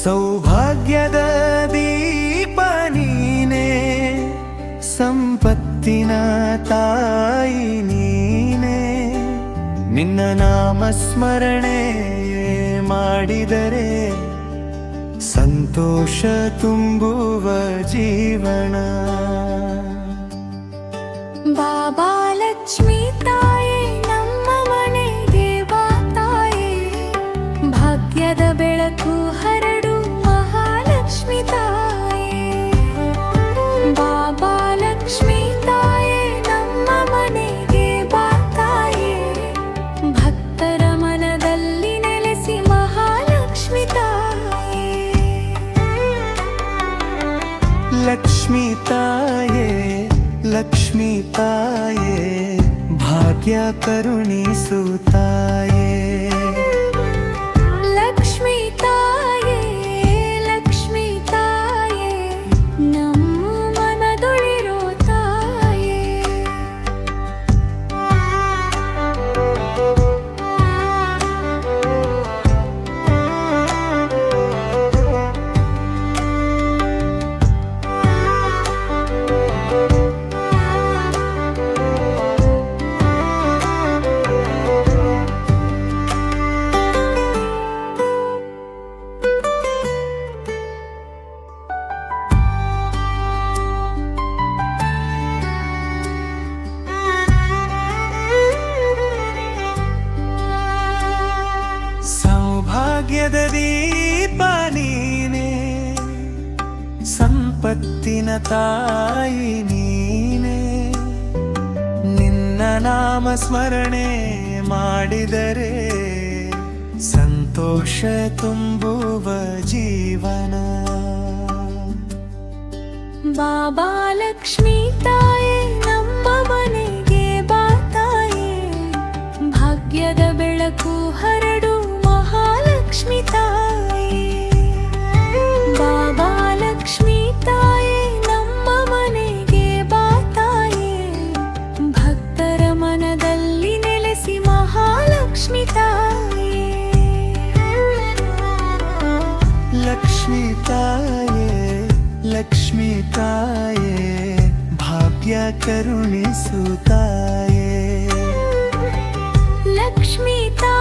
ಸೌಭಾಗ್ಯದ ದೀಪ ನೀನೆ, ಸಂಪತ್ತಿನ ತಾಯಿ ನೀನೆ. ನಿನ್ನ ನಾಮ ಸ್ಮರಣೆ ಮಾಡಿದರೆ ಸಂತೋಷ ತುಂಬುವ ಜೀವನ. ಬಾಬಾ ಲಕ್ಷ್ಮೀ ತಾಯೇ ನಮ್ಮ ಮನೆಗೆ ಬಾ ತಾಯೇ, ಭಾಗ್ಯದ ಬೆಳಕು ಹರಡು ಮಹಾಲಕ್ಷ್ಮಿ ತಾಯೇ. ಬಾಬಾ ಲಕ್ಷ್ಮೀ ತಾಯೇ ನಮ್ಮ ಮನೆಗೆ ಬಾ ತಾಯೇ, ಭಕ್ತರ ಮನದಲ್ಲಿ ನೆಲೆಸಿ ಮಹಾಲಕ್ಷ್ಮಿ ತಾಯೇ. ಲಕ್ಷ್ಮೀ ತಾಯೇ ಲಕ್ಷ್ಮೀ ತಾಯೇ, ಭಾಗ್ಯ ಕರುಣಿಸು ತಾಯೇ. ಲಕ್ಷ್ಮೀ ತಾಯೇ ಲಕ್ಷ್ಮೀ ತಾಯೇ, ನಮ್ಮ ಮನದೊಳಿರೋ ತಾಯೇ. ಸೌಭಾಗ್ಯದ ದೀಪ ನೀನೆ, ಸಂಪತ್ತಿನ ತಾಯಿ ನೀನೆ. ನಿನ್ನ ನಾಮ ಸ್ಮರಣೆ ಮಾಡಿದರೆ ಸಂತೋಷ ತುಂಬುವ ಜೀವನ. ಬಾಬಾ ಲಕ್ಷ್ಮೀ ತಾಯೇ ನಮ್ಮ ಮನೆಗೆ ಬಾ ತಾಯೇ, ಭಾಗ್ಯದ ಬೆಳಕು ಹರಡು ಮಹಾಲಕ್ಷ್ಮಿ ತಾಯೇ. ಬಾಬಾ ಲಕ್ಷ್ಮೀ ತಾಯೇ ನಮ್ಮ ಮನೆಗೆ ಬಾ ತಾಯೇ, ಭಕ್ತರ ಮನದಲ್ಲಿ ನೆಲೆಸಿ ಮಹಾಲಕ್ಷ್ಮಿ ತಾಯೇ. ಲಕ್ಷ್ಮೀ ತಾಯೇ ಲಕ್ಷ್ಮೀ ತಾಯೇ, ಭಾಗ್ಯ ಕರುಣಿಸು ತಾಯೇ. ಲಕ್ಷ್ಮೀ ತಾಯೇ